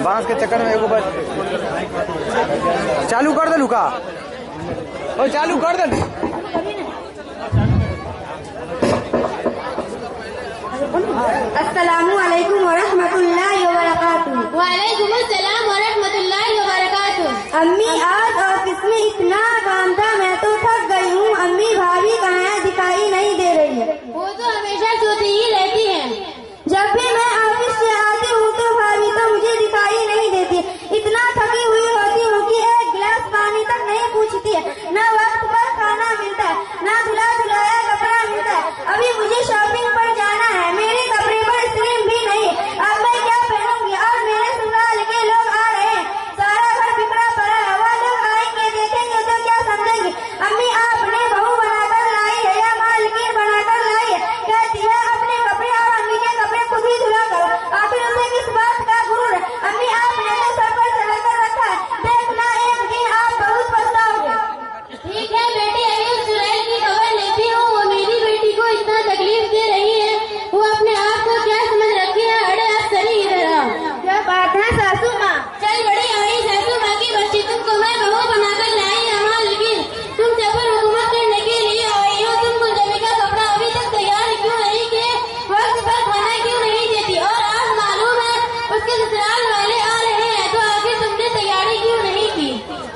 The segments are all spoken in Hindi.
बांस के चक्कर में एगो बस चालू कर दे लुका और चालू कर दे। अस्सलामु अलैकुम वरहमतुल्लाहि वबरकातुहू। वालेकुम अस्सलाम वरहमतुल्लाहि वबरकातुहू। अम्मी आज ऑफिस में इतना काम था, मैं तो थक गई हूँ। अम्मी भाभी कहाँ है, दिखाई नहीं दे रही है। वो तो हमेशा सोती ही रहती है। जब भी मैं ऑफिस से आती हूँ तो भाभी तो मुझे दिखाई नहीं देती। इतना थकी हुई होती हूँ कि एक गिलास पानी तक नहीं पूछती है। न वक्त पर खाना मिलता है, न धुला धुलाया कपड़ा मिलता है। अभी मुझे शॉपिंग पर जाना है, मेरे कपड़े पर स्लीम भी नहीं। अब मैं क्या पहनूंगी? और मेरे ससुराल के लोग आ रहे हैं, सारा घर बिखरा पड़ा है। वो लोग आएंगे, देखेंगे तो क्या समझेंगे? अम्मी आपने बहू बनाकर लाई है या मालकिन बनाकर लाई है? कहती है अपने कपड़े और अम्मी के कपड़े खुद ही धुला करो। आखिर उसे किस बात का गुरूर है? अम्मी आपने तो सर पर चढ़ा कर रखा है, देखना एक दिन आप बहुत पछताओगे। ठीक है बेटी, अभी सुरैल की खबर लेती हूँ। वो मेरी बेटी को इतना तकलीफ दे रही है, वो अपने आप को क्या समझ रखी है। अरे आप सही इधर आओ। क्या बात है सासू माँ? चल बड़ी आई सासू माँ की बच्ची, तुमको मैं बहू बनाकर लाई हूँ, लेकिन तुम सब पर हुकूमत करने के लिए आई हो। तुम गुलजबी का कपड़ा अभी तक तैयार क्यों नहीं किए? वक्त पर खाना क्यों नहीं देती? और आज मालूम है उसके ससुराल वाले आ रहे हैं, तो आखिर तुमने तैयारी क्यों नहीं की?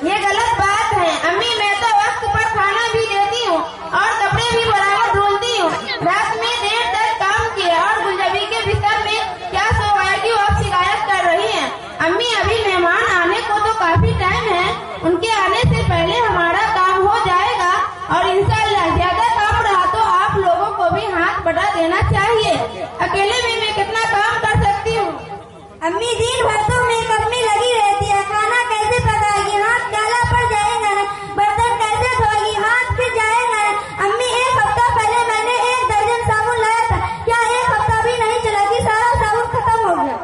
ये गलत बात है अम्मी, मैं तो वक्त पर खाना भी देती हूँ और कपड़े भी बराबर धुलती हूँ। रात में देर तक काम किया और गुलजबी के बिस्तर में क्या सोएगी, वो शिकायत कर रही है। अम्मी अभी मेहमान आने को तो काफी टाइम है, उनके आने से पहले हमारा काम हो जाएगा और इंशाल्लाह ज्यादा काम रहा तो आप लोगों को भी हाथ बटा देना चाहिए। अकेले में मैं कितना काम कर सकती हूँ? अम्मी दिन भर तो मेकअप में लगी रहती है, खाना कैसे पकाएगी? हाथ काला पड़ जाएगा ना, बर्तन कैसे धोएगी? हाथ फिर जाएगा ना। अम्मी एक हफ्ता पहले मैंने 1 दर्जन साबुन लाया था, क्या 1 हफ्ता भी नहीं चला कि सारा साबुन खत्म हो गया?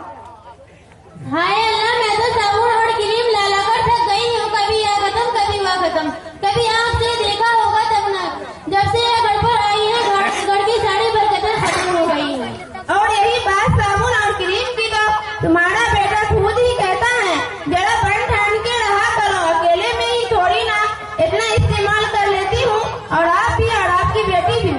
हाय अल्लाह, मैं तो साबुन और क्रीम ला कर थक गई हूँ। कभी यह खत्म कभी वह खत्म। कभी आपसे देखा होगा तब ना, जब से यह घर पर आई है घर की सारी बरकतें खत्म हो गई है। और यही बात साबुन और क्रीम की तो तुम्हारा बेटा खुद ही कहता है, जरा बन ठान के रहा करो, अकेले में ही थोड़ी ना इतना इस्तेमाल कर लेती हूँ। और आप भी और आपकी बेटी भी।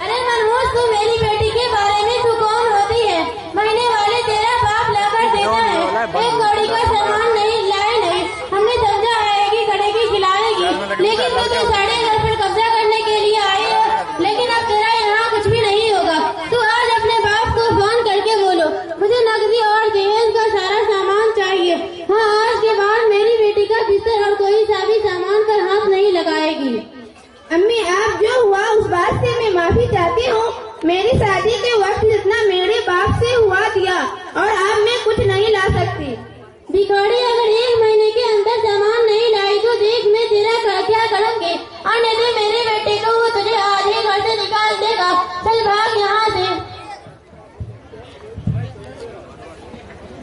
अरे मनहूस, तू मेरी बेटी के बारे में तू कौन होती है? महीने वाले तेरा बाप लाकर देता है, एक कौड़ी का सामान नहीं लाए नहीं। हमने समझा आएगी करेगी खिलाएगी, लेकिन तू तो साढ़े घर पर कब्जा करने के लिए आई है। लेकिन अब तेरा यहाँ कुछ भी नहीं होगा। तू आज अपने बाप को फोन करके बोलो, मुझे नकदी और दहेज का सारा सामान चाहिए। हाँ, आज के बाद मेरी बेटी का बिस्तर और कोई सा भी सामान पर हाथ नहीं लगाएगी। अम्मी आप जो हुआ उस बात से मैं माफी चाहती हूँ। मेरी शादी के वक्त जितना मेरे बाप से हुआ दिया और अब मैं कुछ नहीं ला सकती। भिखारी अगर 1 महीने के अंदर सामान नहीं लाई तो देख मैं तेरा क्या करूँगी। और नहीं तो मेरे बेटे को वो तुझे आज ही घर से निकाल देगा। चल भाग यहाँ से।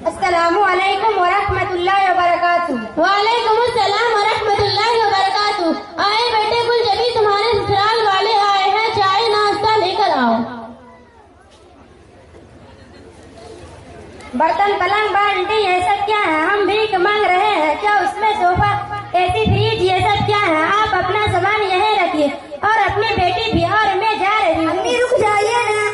अस्सलामु अलैकुम वरहमतुल्लाहि वबरकातुहू। वालेकुम अस्सलाम वरहमतुल्लाहि वबरकातुहू। आए बेटे, गुलजबी तुम्हारे ससुराल वाले आए हैं, चाय नाश्ता लेकर आओ। बर्तन पलंग बाल्टी ये सब क्या है? हम भीख मांग रहे हैं क्या? उसमें सोफा एसी फ्रिज ये सब क्या है? आप अपना सामान यहीं रखिए और अपनी बेटी भी, और मैं जा रही हूँ। अम्मी रुक जाइए ना।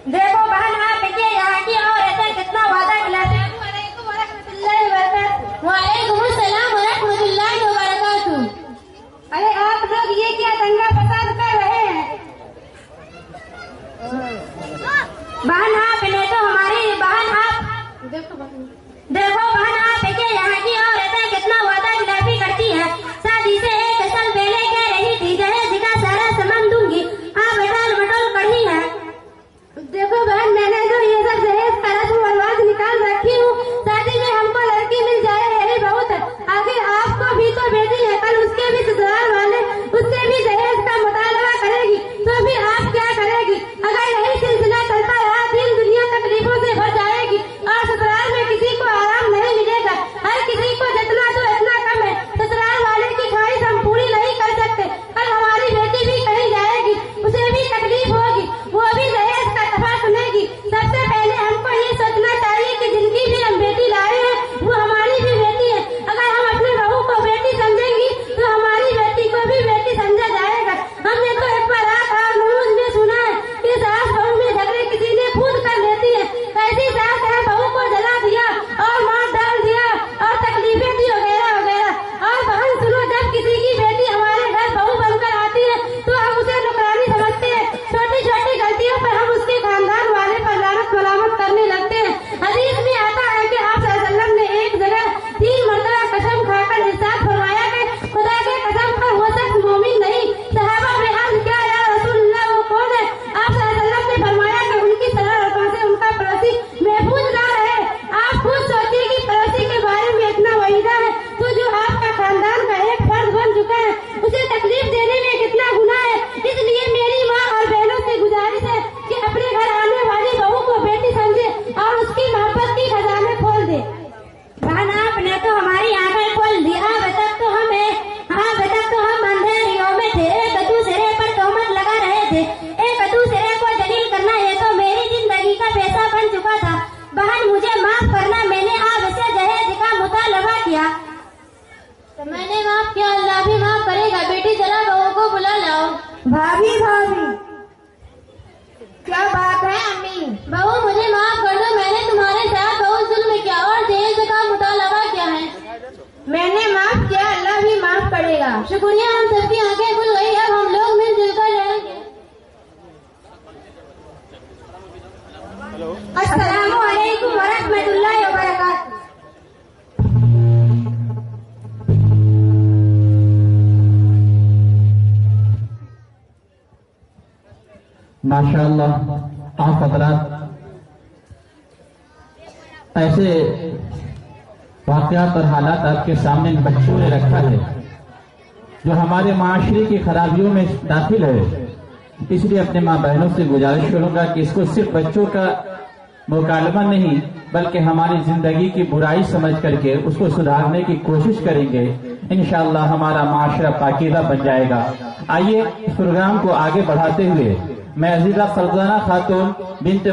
देखो बहन, आप के यहाँ की औरत कितना वादा खिलाते हैं। वालेकुम अस्सलाम वरहमतुल्लाहि वबरकातुहू। अरे आप लोग ये क्या दंगा फसाद कर रहे हैं? बहन आप ने तो हमारी बहन आप देखो बहन, आप के यहाँ की औरतें कितना वादा खिलाफी करती हैं। शादी से 1 साल पहले कह रही थी दहेज का सारा सामान दूंगी, आप बटोल बटोल करी है। देखो बहन, मैंने जो ये सब दहेज का रस्म और रिवाज निकाल रखी हूँ, शादी में हमको लड़की मिल जाए यही बहुत है। आखिर आपको भी तो बेटी है, कल उसके भी ससुराल वाले उससे भी दहेज का मुतालबा करेगी तो भी आप क्या करेगी? अगर यही सिलसिला चलता रहा दिन दुनिया तकलीफों से भर जाएगी और ससुराल में किसी को आराम नहीं मिलेगा। बहन मुझे माफ करना, मैंने आप से दहेज का मुतालबा किया। तो मैंने माफ किया, अल्लाह भी माफ करेगा। बेटी जरा बहू को बुला लाओ। भाभी भाभी क्या बात है अम्मी? बहू मुझे माफ कर दो, मैंने तुम्हारे साथ बहुत जुल्म किया और दहेज का मुतालबा किया है। मैंने माफ किया, अल्लाह भी माफ करेगा। शुक्रिया, हम सबकी आंखें खुल गई, अब हम लोग मिलजुल कर रहेंगे। अस्सलामु अलैकुम वरहमतुल्लाहि वबरकातुहू। माशाअल्लाह, आप हज़रात ऐसे वाक़यात और हालात आपके सामने इन बच्चों ने रखा है जो हमारे माशरे की खराबियों में दाखिल है। इसलिए अपने माँ बहनों से गुजारिश करूंगा कि इसको सिर्फ बच्चों का मुकालमा नहीं बल्कि हमारी जिंदगी की बुराई समझ करके उसको सुधारने की कोशिश करेंगे। इंशाअल्लाह हमारा माशरा पाकीज़ा बन जाएगा। आइए इस प्रोग्राम को आगे बढ़ाते हुए मैं अजीजा फरजाना खातून बिन्त